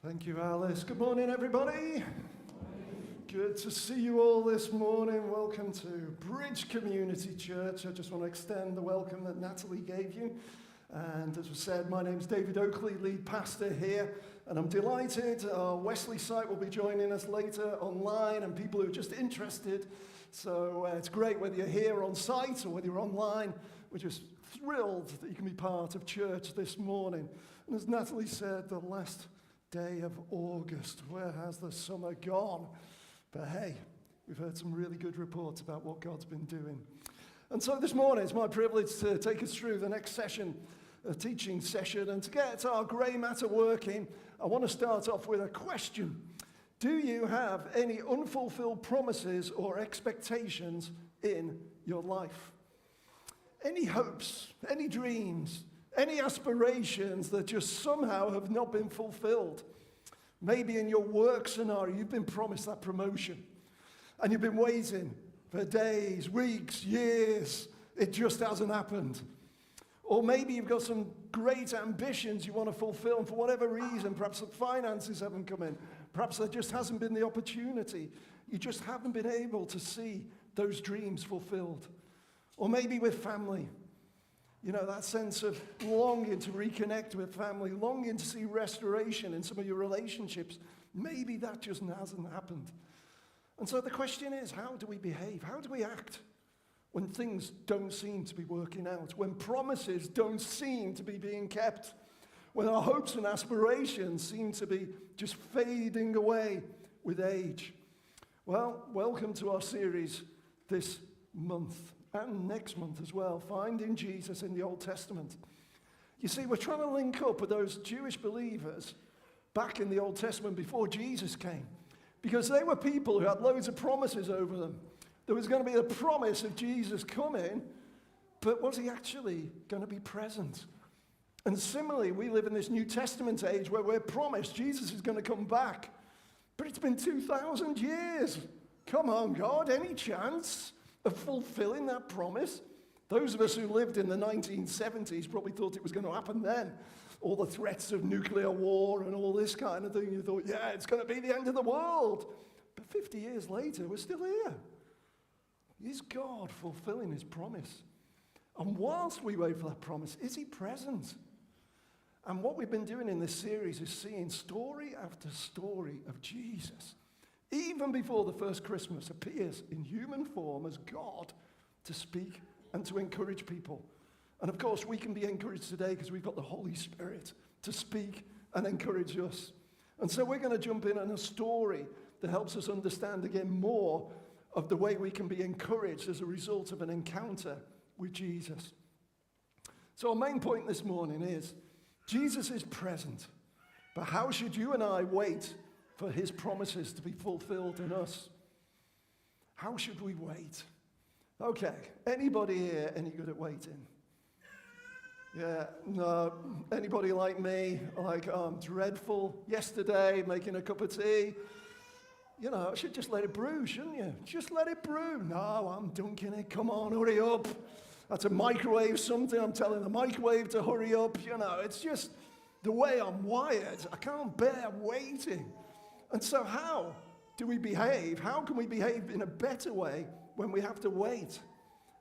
Thank you, Alice. Good morning, everybody. Good to see you all this morning. Welcome to Bridge Community Church. I just want to extend the welcome that Natalie gave you. And as was said, my name's David Oakley, lead pastor here. And I'm delighted our Wesley site will be joining us later online and people who are just interested. So it's great whether you're here on site or whether you're online. We're just thrilled that you can be part of church this morning. And as Natalie said, the last day of August. Where has the summer gone? But hey, we've heard some really good reports about what God's been doing. And so this morning, it's my privilege to take us through the next session, a teaching session. And to get our grey matter working, I want to start off with a question. Do you have any unfulfilled promises or expectations in your life? Any hopes, any dreams, any aspirations that just somehow have not been fulfilled? Maybe in your work scenario, you've been promised that promotion and you've been waiting for days, weeks, years. It just hasn't happened. Or maybe you've got some great ambitions you want to fulfill, and for whatever reason, perhaps the finances haven't come in. Perhaps there just hasn't been the opportunity. You just haven't been able to see those dreams fulfilled. Or maybe with family. You know, that sense of longing to reconnect with family, longing to see restoration in some of your relationships. Maybe that just hasn't happened. And so the question is, how do we behave? How do we act when things don't seem to be working out? When promises don't seem to be being kept? When our hopes and aspirations seem to be just fading away with age? Well, welcome to our series this month. And next month as well, Finding Jesus in the Old Testament. You see, we're trying to link up with those Jewish believers back in the Old Testament before Jesus came. Because they were people who had loads of promises over them. There was going to be a promise of Jesus coming, but was he actually going to be present? And similarly, we live in this New Testament age where we're promised Jesus is going to come back. But it's been 2,000 years. Come on, God, any chance of fulfilling that promise? Those of us who lived in the 1970s probably thought it was going to happen then. All the threats of nuclear war and all this kind of thing. You thought, yeah, it's going to be the end of the world. But 50 years later, we're still here. Is God fulfilling his promise? And whilst we wait for that promise, is he present? And what we've been doing in this series is seeing story after story of Jesus, even before the first Christmas, appears in human form as God to speak and to encourage people. And of course, we can be encouraged today because we've got the Holy Spirit to speak and encourage us. And so we're going to jump in on a story that helps us understand again more of the way we can be encouraged as a result of an encounter with Jesus. So our main point this morning is, Jesus is present, but how should you and I wait for his promises to be fulfilled in us? How should we wait? Okay, anybody here any good at waiting? Yeah, no. Anybody like me? Like, I'm dreadful. Yesterday, making a cup of tea. You know, I should just let it brew, shouldn't you? Just let it brew. No, I'm dunking it. Come on, hurry up. That's a microwave something. I'm telling the microwave to hurry up. You know, it's just the way I'm wired. I can't bear waiting. And so how do we behave? How can we behave in a better way when we have to wait?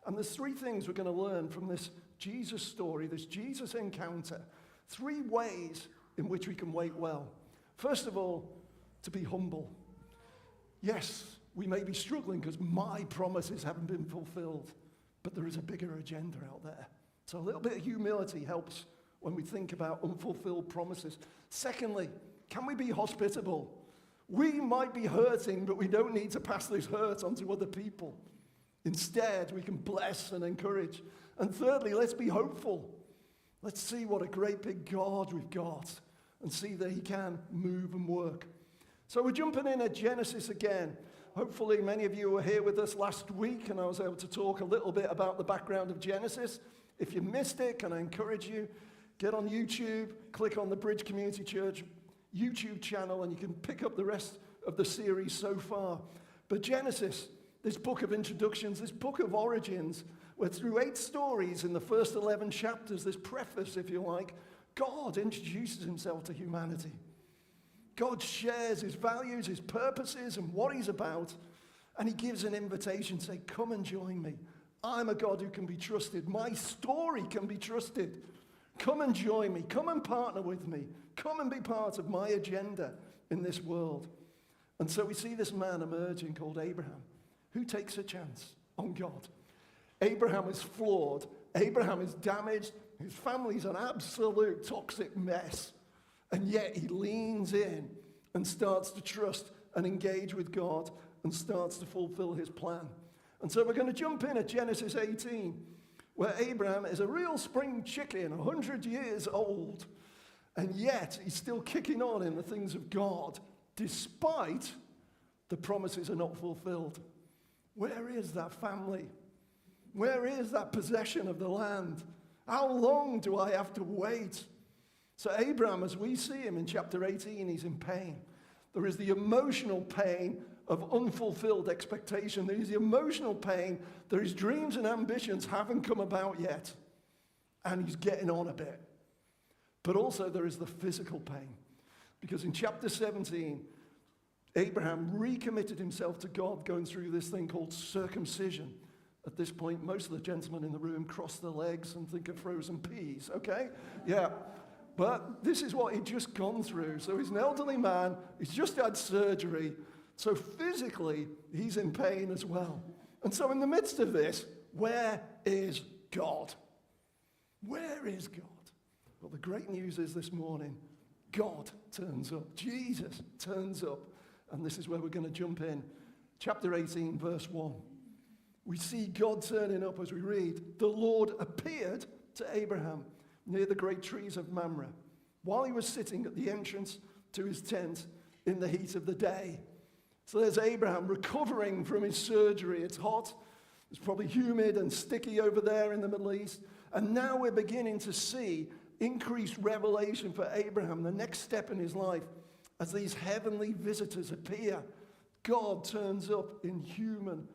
And there's three things we're going to learn from this Jesus story, this Jesus encounter. Three ways in which we can wait well. First of all, to be humble. Yes, we may be struggling because my promises haven't been fulfilled, but there is a bigger agenda out there. So a little bit of humility helps when we think about unfulfilled promises. Secondly, can we be hospitable? We might be hurting, but we don't need to pass this hurt on to other people. Instead, we can bless and encourage. And thirdly, let's be hopeful. Let's see what a great big God we've got and see that he can move and work. So we're jumping in at Genesis again. Hopefully many of you were here with us last week and I was able to talk a little bit about the background of Genesis. If you missed it, can I encourage you, get on YouTube, click on the Bridge Community Church YouTube channel and you can pick up the rest of the series so far. But Genesis, this book of introductions, this book of origins, where through 8 stories in the first 11 chapters, this preface, if you like, God introduces himself to humanity. God shares his values, his purposes, and what he's about. And he gives an invitation, say, come and join me. I'm a God who can be trusted. My story can be trusted. Come and join me. Come and partner with me. Come and be part of my agenda in this world. And so we see this man emerging called Abraham, who takes a chance on God. Abraham is flawed. Abraham is damaged. His family's an absolute toxic mess. And yet he leans in and starts to trust and engage with God and starts to fulfill his plan. And so we're going to jump in at Genesis 18, where Abraham is a real spring chicken, 100 years old, and yet he's still kicking on in the things of God, despite the promises are not fulfilled. Where is that family? Where is that possession of the land? How long do I have to wait? So Abraham, as we see him in chapter 18, he's in pain. There is the emotional pain of unfulfilled expectation. There is the emotional pain that his dreams and ambitions haven't come about yet. And he's getting on a bit. But also there is the physical pain. Because in chapter 17, Abraham recommitted himself to God, going through this thing called circumcision. At this point, most of the gentlemen in the room cross their legs and think of frozen peas, okay? Yeah. But this is what he'd just gone through. So he's an elderly man. He's just had surgery. So physically, he's in pain as well. And so in the midst of this, where is God? Where is God? Well, the great news is this morning, God turns up. Jesus turns up. And this is where we're going to jump in. Chapter 18, verse 1. We see God turning up as we read. The Lord appeared to Abraham near the great trees of Mamre, while he was sitting at the entrance to his tent in the heat of the day. So there's Abraham recovering from his surgery. It's hot. It's probably humid and sticky over there in the Middle East. And now we're beginning to see increased revelation for Abraham, the next step in his life, as these heavenly visitors appear. God turns up in human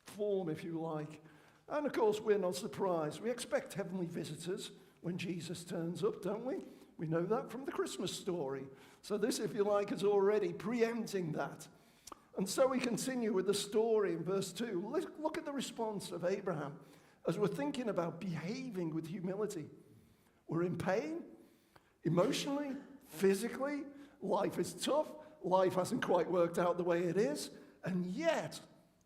form, if you like. And of course, we're not surprised. We expect heavenly visitors when Jesus turns up, don't we? We know that from the Christmas story. So this, if you like, is already preempting that. And so we continue with the story in verse 2. Look at the response of Abraham as we're thinking about behaving with humility. We're in pain, emotionally, physically. Life is tough. Life hasn't quite worked out the way it is. And yet,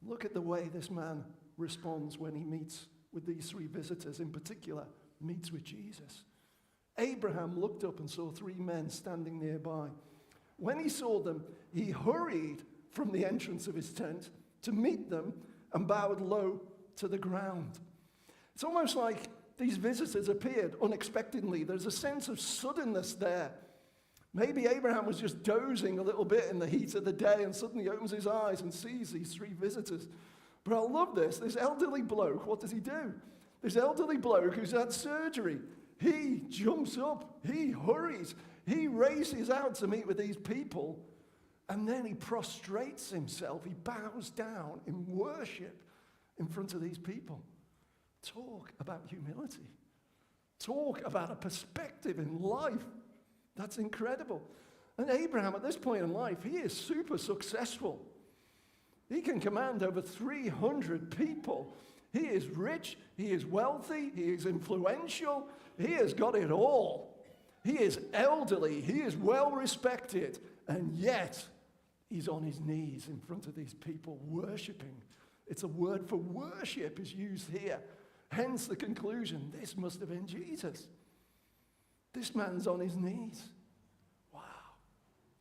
look at the way this man responds when he meets with these three visitors, in particular, meets with Jesus. Abraham looked up and saw three men standing nearby. When he saw them, he hurried from the entrance of his tent to meet them and bowed low to the ground. It's almost like these visitors appeared unexpectedly. There's a sense of suddenness there. Maybe Abraham was just dozing a little bit in the heat of the day and suddenly opens his eyes and sees these three visitors. But I love this. This elderly bloke, what does he do? This elderly bloke who's had surgery, he jumps up, he hurries, he races out to meet with these people, and then he prostrates himself, he bows down in worship in front of these people. Talk about humility. Talk about a perspective in life. That's incredible. And Abraham, at this point in life, he is super successful. He can command over 300 people. He is rich, he is wealthy, he is influential, he has got it all. He is elderly, he is well respected, and yet he's on his knees in front of these people worshiping. It's a word for worship is used here. Hence the conclusion, this must have been Jesus. This man's on his knees. Wow.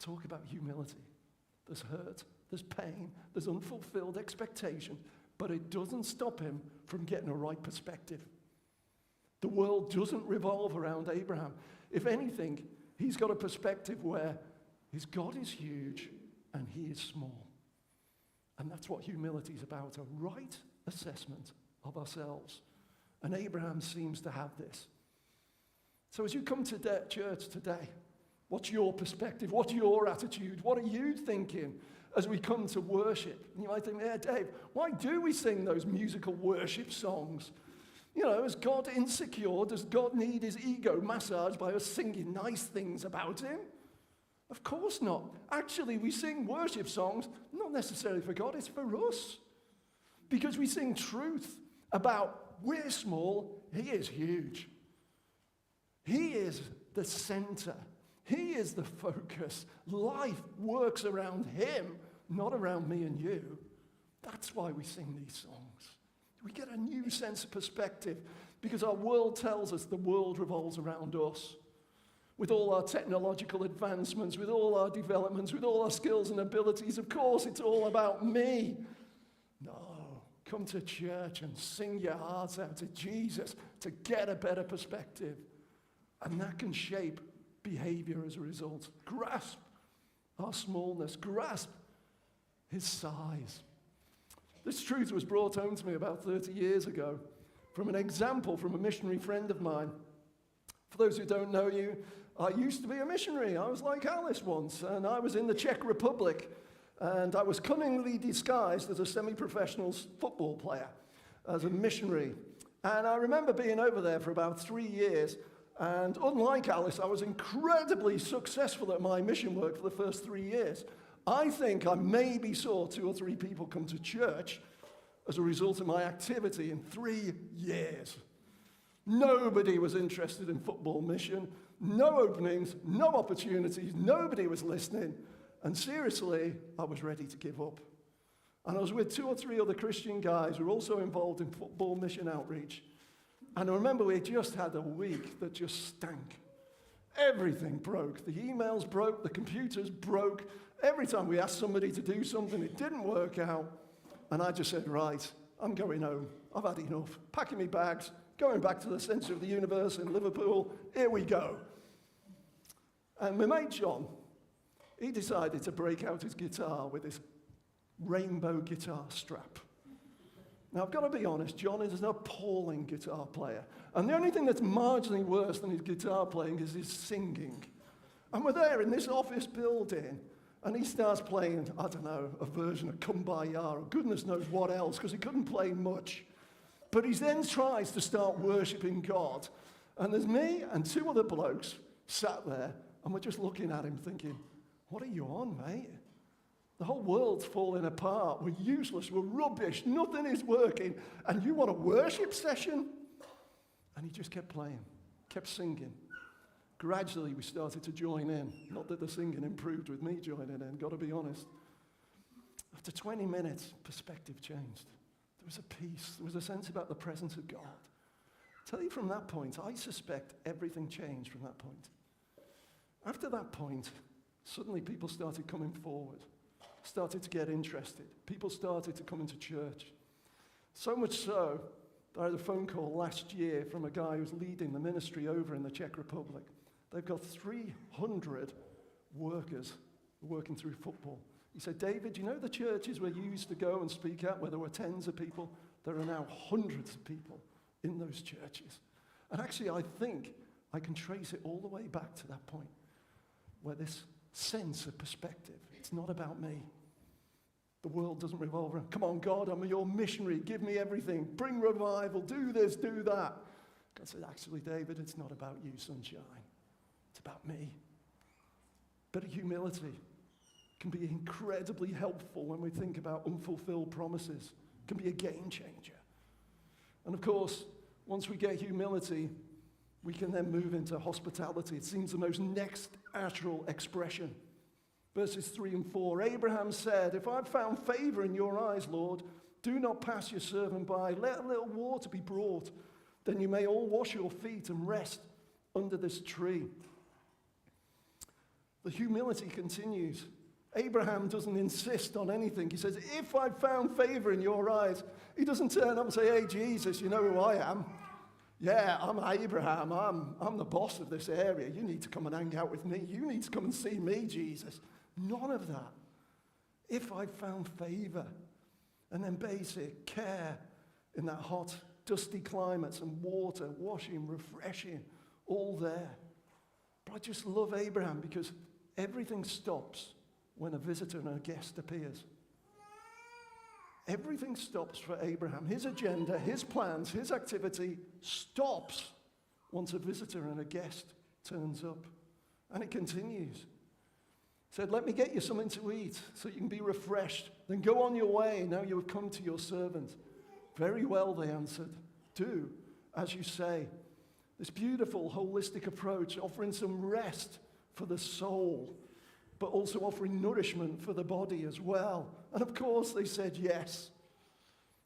Talk about humility. There's hurt, there's pain, there's unfulfilled expectation, but it doesn't stop him from getting a right perspective. The world doesn't revolve around Abraham. If anything, he's got a perspective where his God is huge and he is small. And that's what humility is about, a right assessment of ourselves. And Abraham seems to have this. So as you come to church today, what's your perspective? What's your attitude? What are you thinking as we come to worship? And you might think, yeah, Dave, why do we sing those musical worship songs? You know, is God insecure? Does God need his ego massaged by us singing nice things about him? Of course not. Actually, we sing worship songs, not necessarily for God, it's for us. Because we sing truth about we're small, he is huge. He is the center. He is the focus. Life works around him, not around me and you. That's why we sing these songs. We get a new sense of perspective because our world tells us the world revolves around us. With all our technological advancements, with all our developments, with all our skills and abilities, of course it's all about me. No, come to church and sing your hearts out to Jesus to get a better perspective. And that can shape behavior as a result. Grasp our smallness, grasp his size. This truth was brought home to me about 30 years ago from an example from a missionary friend of mine. For those who don't know you, I used to be a missionary. I was like Alice once, and I was in the Czech Republic, and I was cunningly disguised as a semi-professional football player, as a missionary. And I remember being over there for about 3 years, and unlike Alice, I was incredibly successful at my mission work for the first 3 years. I think I maybe saw 2 or 3 people come to church as a result of my activity in 3 years. Nobody was interested in football mission, no openings, no opportunities, nobody was listening, and seriously, I was ready to give up. And I was with 2 or 3 other Christian guys who were also involved in football mission outreach. And I remember we just had a week that just stank. Everything broke. The emails broke, the computers broke. Every time we asked somebody to do something, it didn't work out. And I just said, right, I'm going home. I've had enough. Packing my bags, going back to the centre of the universe in Liverpool. Here we go. And my mate John, he decided to break out his guitar with his rainbow guitar strap. Now, I've got to be honest, John is an appalling guitar player. And the only thing that's marginally worse than his guitar playing is his singing. And we're there in this office building, and he starts playing, I don't know, a version of Kumbaya or goodness knows what else, because he couldn't play much. But he then tries to start worshipping God. And there's me and 2 other blokes sat there, and we're just looking at him thinking, what are you on, mate? The whole world's falling apart. We're useless. We're rubbish. Nothing is working. And you want a worship session? And he just kept playing, kept singing. Gradually, we started to join in. Not that the singing improved with me joining in, got to be honest. After 20 minutes, perspective changed. There was a peace. There was a sense about the presence of God. I tell you from that point, I suspect everything changed from that point. After that point, suddenly people started coming forward. Started to get interested. People started to come into church. So much so that I had a phone call last year from a guy who's leading the ministry over in the Czech Republic. They've got 300 workers working through football. He said, David, you know the churches where you used to go and speak at, where there were tens of people? There are now hundreds of people in those churches. And actually, I think I can trace it all the way back to that point, where this sense of perspective, it's not about me. The world doesn't revolve around, come on, God, I'm your missionary, give me everything, bring revival, do this, do that. God said, actually, David, it's not about you, sunshine. It's about me. But humility can be incredibly helpful when we think about unfulfilled promises. It can be a game changer. And of course, once we get humility, we can then move into hospitality. It seems the most next natural expression. Verses 3 and 4, Abraham said, if I've found favor in your eyes, Lord, do not pass your servant by. Let a little water be brought. Then you may all wash your feet and rest under this tree. The humility continues. Abraham doesn't insist on anything. He says, if I've found favor in your eyes. He doesn't turn up and say, hey, Jesus, you know who I am? Yeah, I'm Abraham. I'm the boss of this area. You need to come and hang out with me. You need to come and see me, Jesus. None of that. If I found favor, and then basic care in that hot, dusty climate, some water, washing, refreshing, all there. But I just love Abraham because everything stops when a visitor and a guest appears. Everything stops for Abraham. His agenda, his plans, his activity stops once a visitor and a guest turns up. And it continues. said, let me get you something to eat so you can be refreshed. Then go on your way. Now you have come to your servant. Very well, they answered. Do as you say. This beautiful, holistic approach, offering some rest for the soul, but also offering nourishment for the body as well. And of course, they said yes.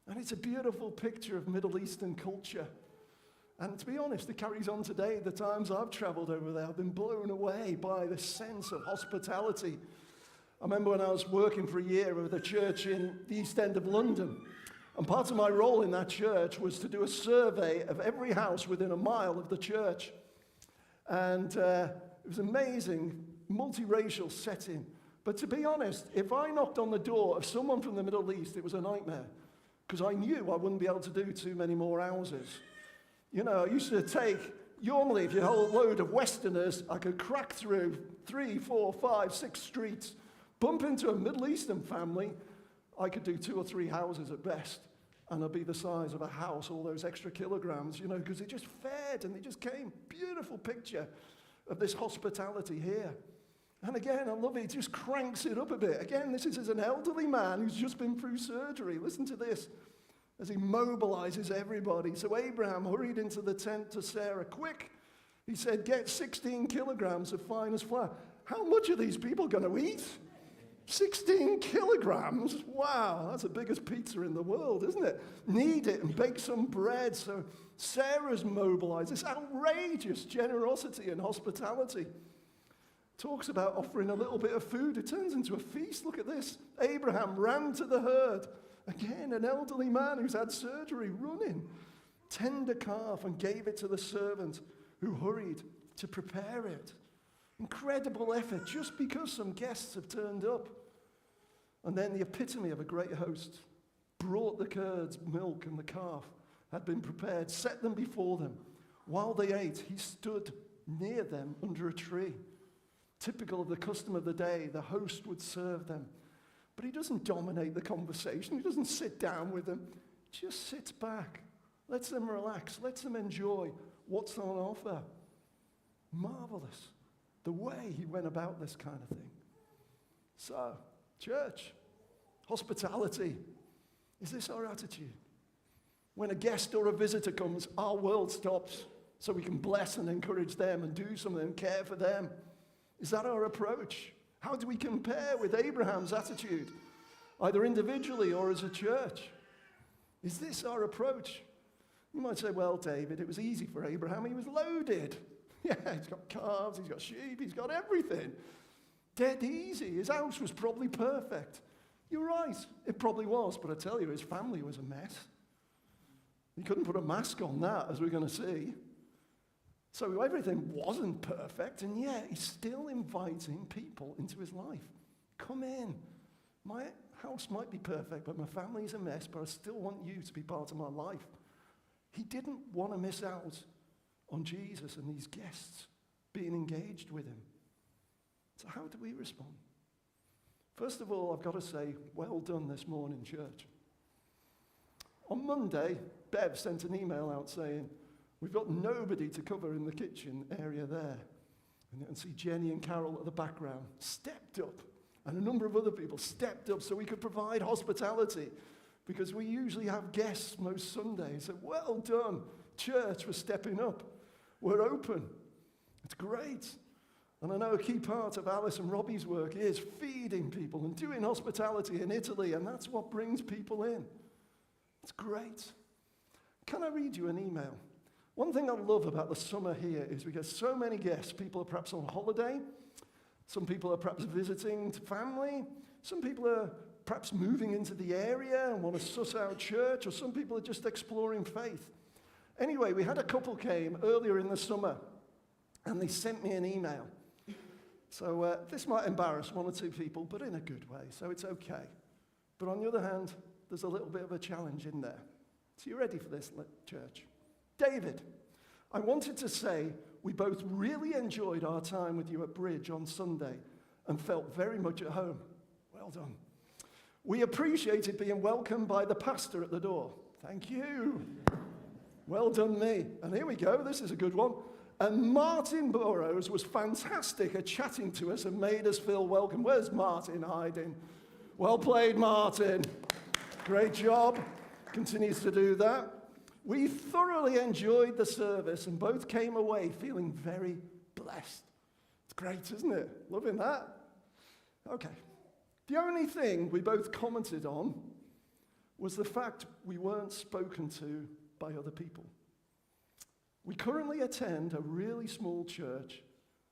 And it's a beautiful picture of Middle Eastern culture. And to be honest, it carries on today. The times I've traveled over there, I've been blown away by this sense of hospitality. I remember when I was working for a year with a church in the East End of London. And part of my role in that church was to do a survey of every house within a mile of the church. And it was amazing, multiracial setting. But to be honest, if I knocked on the door of someone from the Middle East, it was a nightmare. Because I knew I wouldn't be able to do too many more houses. You know, I used to take, normally if you hold a load of Westerners, I could crack through 3, 4, 5, 6 streets, bump into a Middle Eastern family. I could do 2 or 3 houses at best, and I'd be the size of a house, all those extra kilograms, you know, because it just fed and it just came. Beautiful picture of this hospitality here. And again, I love it. It just cranks it up a bit. Again, this is as an elderly man who's just been through surgery. Listen to this as he mobilizes everybody. So Abraham hurried into the tent to Sarah. Quick, he said, get 16 kilograms of finest flour. How much are these people going to eat? 16 kilograms? Wow, that's the biggest pizza in the world, isn't it? Knead it and bake some bread. So Sarah's mobilized. This outrageous generosity and hospitality. Talks about offering a little bit of food. It turns into a feast. Look at this. Abraham ran to the herd. Again, an elderly man who's had surgery running. Tender calf and gave it to the servant who hurried to prepare it. Incredible effort just because some guests have turned up. And then the epitome of a great host brought the curds, milk, and the calf had been prepared, set them before them. While they ate, he stood near them under a tree. Typical of the custom of the day, the host would serve them. But he doesn't dominate the conversation. He doesn't sit down with them. He just sits back, lets them relax, lets them enjoy what's on offer. Marvelous, the way he went about this kind of thing. So, church, hospitality, is this our attitude? When a guest or a visitor comes, our world stops so we can bless and encourage them and do something and care for them. Is that our approach? How do we compare with Abraham's attitude, either individually or as a church? Is this our approach? You might say, well, David, it was easy for Abraham. He was loaded. Yeah, he's got calves, he's got sheep, he's got everything. Dead easy. His house was probably perfect. You're right, it probably was, but I tell you, his family was a mess. He couldn't put a mask on that, as we're going to see. So everything wasn't perfect, and yet he's still inviting people into his life. Come in. My house might be perfect, but my family's a mess, but I still want you to be part of my life. He didn't want to miss out on Jesus and these guests being engaged with him. So how do we respond? First of all, I've got to say, well done this morning, church. On Monday, Bev sent an email out saying, we've got nobody to cover in the kitchen area there. And you can see Jenny and Carol at the background stepped up, and a number of other people stepped up so we could provide hospitality, because we usually have guests most Sundays. So well done, church, for stepping up. We're open. It's great. And I know a key part of Alice and Robbie's work is feeding people and doing hospitality in Italy, and that's what brings people in. It's great. Can I read you an email? One thing I love about the summer here is we get so many guests. People are perhaps on holiday. Some people are perhaps visiting family. Some people are perhaps moving into the area and want to suss out church, or some people are just exploring faith. Anyway, we had a couple came earlier in the summer, and they sent me an email. So this might embarrass 1 or 2 people, but in a good way, so it's okay. But on the other hand, there's a little bit of a challenge in there. So you ready for this, church? David, I wanted to say we both really enjoyed our time with you at Bridge on Sunday and felt very much at home. Well done. We appreciated being welcomed by the pastor at the door. Thank you. Well done, me. And here we go. This is a good one. And Martin Burrows was fantastic at chatting to us and made us feel welcome. Where's Martin hiding? Well played, Martin. Great job. Continues to do that. We thoroughly enjoyed the service and both came away feeling very blessed. It's great, isn't it? Loving that? Okay. The only thing we both commented on was the fact we weren't spoken to by other people. We currently attend a really small church,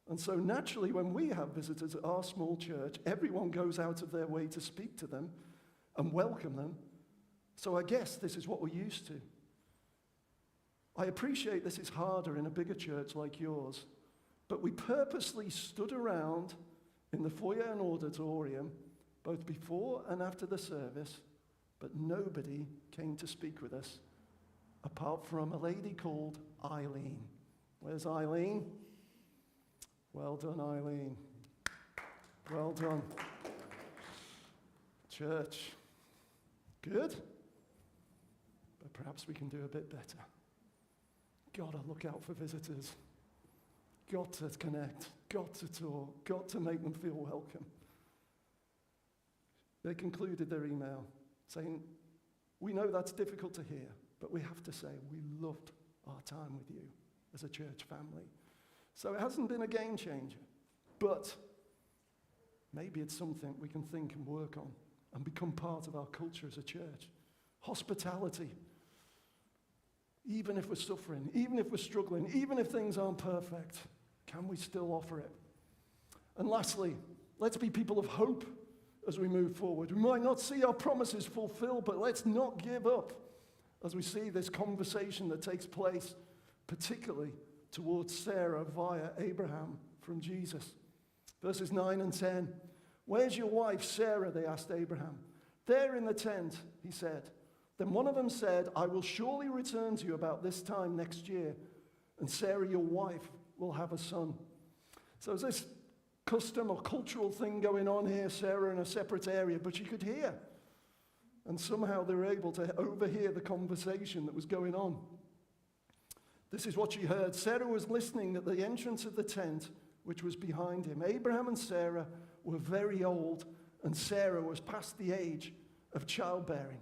and so naturally when we have visitors at our small church, everyone goes out of their way to speak to them and welcome them. So I guess this is what we're used to. I appreciate this is harder in a bigger church like yours, but we purposely stood around in the foyer and auditorium, both before and after the service, but nobody came to speak with us, apart from a lady called Eileen. Where's Eileen? Well done, Eileen. Well done. Church. Good? But perhaps we can do a bit better. Got to look out for visitors. Got to connect. Got to talk. Got to make them feel welcome. They concluded their email saying, we know that's difficult to hear, but we have to say we loved our time with you as a church family. So it hasn't been a game changer, but maybe it's something we can think and work on and become part of our culture as a church. Hospitality. Even if we're suffering, even if we're struggling, even if things aren't perfect, can we still offer it? And lastly, let's be people of hope as we move forward. We might not see our promises fulfilled, but let's not give up as we see this conversation that takes place, particularly towards Sarah via Abraham from Jesus. Verses 9 and 10. Where's your wife, Sarah? They asked Abraham. There in the tent, he said. Then one of them said, I will surely return to you about this time next year, and Sarah, your wife, will have a son. So is this custom or cultural thing going on here, Sarah in a separate area, but she could hear. And somehow they were able to overhear the conversation that was going on. This is what she heard. Sarah was listening at the entrance of the tent, which was behind him. Abraham and Sarah were very old, and Sarah was past the age of childbearing.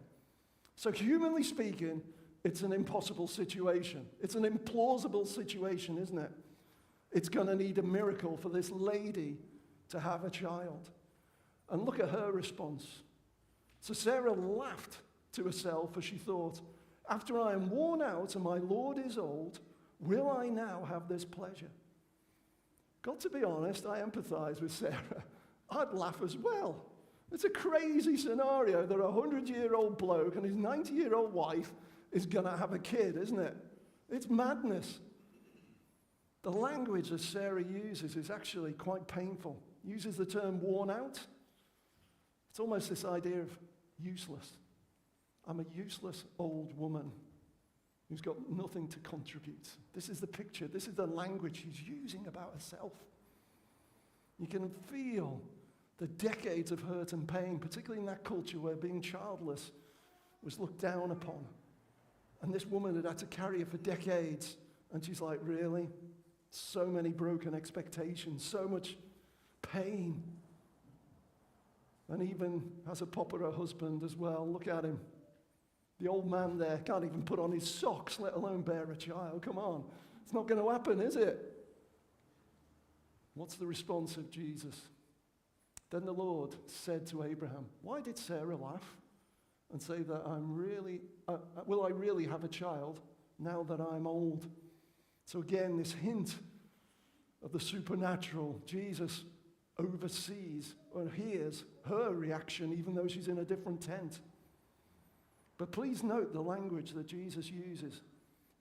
So humanly speaking, it's an impossible situation. It's an implausible situation, isn't it? It's going to need a miracle for this lady to have a child. And look at her response. So Sarah laughed to herself as she thought, after I am worn out and my Lord is old, will I now have this pleasure? Got to be honest, I empathize with Sarah. I'd laugh as well. It's a crazy scenario that a 100-year-old bloke and his 90-year-old wife is going to have a kid, isn't it? It's madness. The language that Sarah uses is actually quite painful. Uses the term worn out. It's almost this idea of useless. I'm a useless old woman who's got nothing to contribute. This is the picture. This is the language she's using about herself. You can feel the decades of hurt and pain, particularly in that culture where being childless was looked down upon. And this woman had to carry it for decades. And she's like, really? So many broken expectations, so much pain. And even has a popular husband as well. Look at him. The old man there can't even put on his socks, let alone bear a child. Come on. It's not going to happen, is it? What's the response of Jesus? Then the Lord said to Abraham, why did Sarah laugh and say that will I really have a child now that I'm old? So again, this hint of the supernatural. Jesus oversees or hears her reaction even though she's in a different tent. But please note the language that Jesus uses.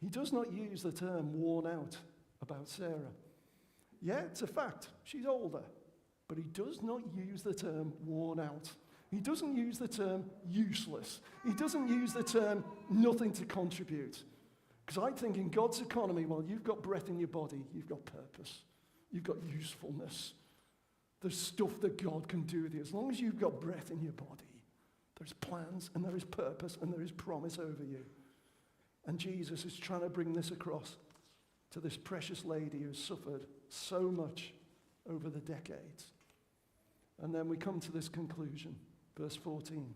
He does not use the term worn out about Sarah. Yeah, it's a fact. She's older. But he does not use the term worn out. He doesn't use the term useless. He doesn't use the term nothing to contribute. Because I think in God's economy, well, you've got breath in your body, you've got purpose, you've got usefulness. There's stuff that God can do with you. As long as you've got breath in your body, there's plans and there is purpose and there is promise over you. And Jesus is trying to bring this across. to this precious lady who's suffered so much over the decades. And then we come to this conclusion, verse 14.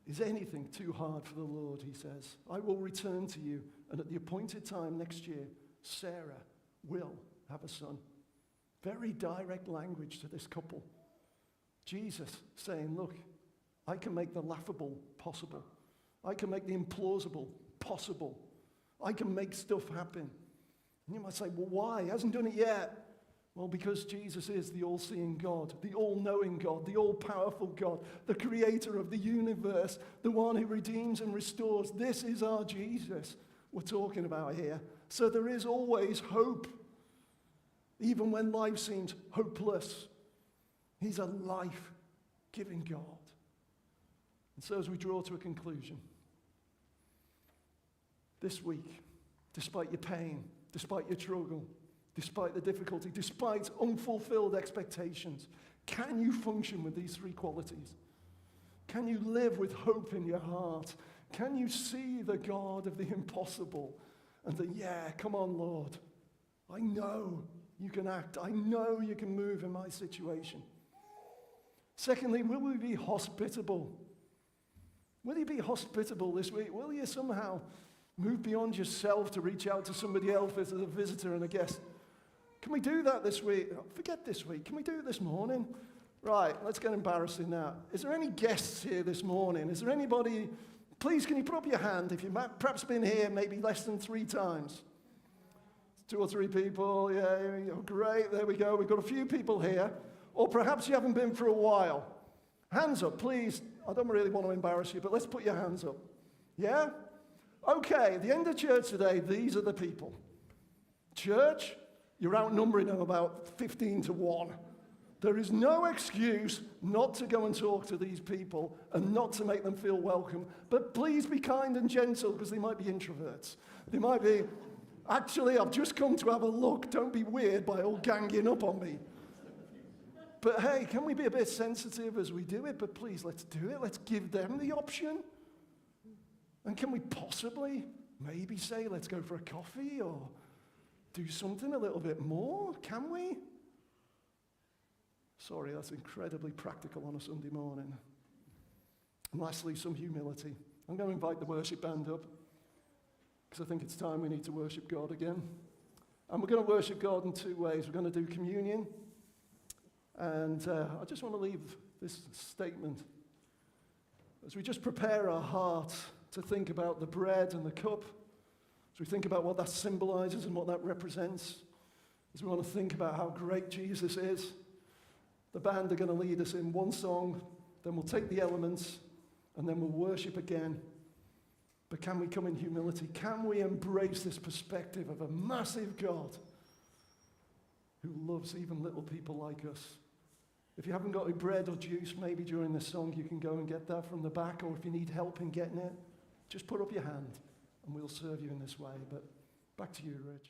Is anything too hard for the Lord, he says. I will return to you, and at the appointed time next year, Sarah will have a son. Very direct language to this couple. Jesus saying, look, I can make the laughable possible. I can make the implausible possible. I can make stuff happen. And you might say, well, why? He hasn't done it yet. Well, because Jesus is the all-seeing God, the all-knowing God, the all-powerful God, the creator of the universe, the one who redeems and restores. This is our Jesus we're talking about here. So there is always hope, even when life seems hopeless. He's a life-giving God. And so as we draw to a conclusion, this week, despite your pain, despite your struggle, despite the difficulty, despite unfulfilled expectations, can you function with these three qualities? Can you live with hope in your heart? Can you see the God of the impossible and think, yeah, come on, Lord. I know you can act. I know you can move in my situation. Secondly, will we be hospitable? Will you be hospitable this week? Will you somehow move beyond yourself to reach out to somebody else as a visitor and a guest? Can we do that this week? Forget this week. Can we do it this morning? Right, let's get embarrassing now. Is there any guests here this morning? Is there anybody? Please, can you put up your hand if you've perhaps been here maybe less than 3 times? 2 or 3 people. Yeah, great. There we go. We've got a few people here. Or perhaps you haven't been for a while. Hands up, please. I don't really want to embarrass you, but let's put your hands up. Yeah? Okay, at the end of church today, these are the people. Church, you're outnumbering them about 15 to 1. There is no excuse not to go and talk to these people and not to make them feel welcome. But please be kind and gentle, because they might be introverts. They might be, actually, I've just come to have a look. Don't be weird by all ganging up on me. But hey, can we be a bit sensitive as we do it? But please, let's do it. Let's give them the option. And can we possibly maybe say, let's go for a coffee or do something a little bit more? Can we? Sorry, that's incredibly practical on a Sunday morning. And lastly, some humility. I'm going to invite the worship band up, because I think it's time we need to worship God again. And we're going to worship God in 2 ways. We're going to do communion. And I just want to leave this statement. As we just prepare our hearts to think about the bread and the cup, as we think about what that symbolizes and what that represents, as we want to think about how great Jesus is, the band are going to lead us in one song, then we'll take the elements, and then we'll worship again. But can we come in humility? Can we embrace this perspective of a massive God who loves even little people like us? If you haven't got any bread or juice, maybe during the song you can go and get that from the back, or if you need help in getting it, just put up your hand and we'll serve you in this way. But back to you, Rich.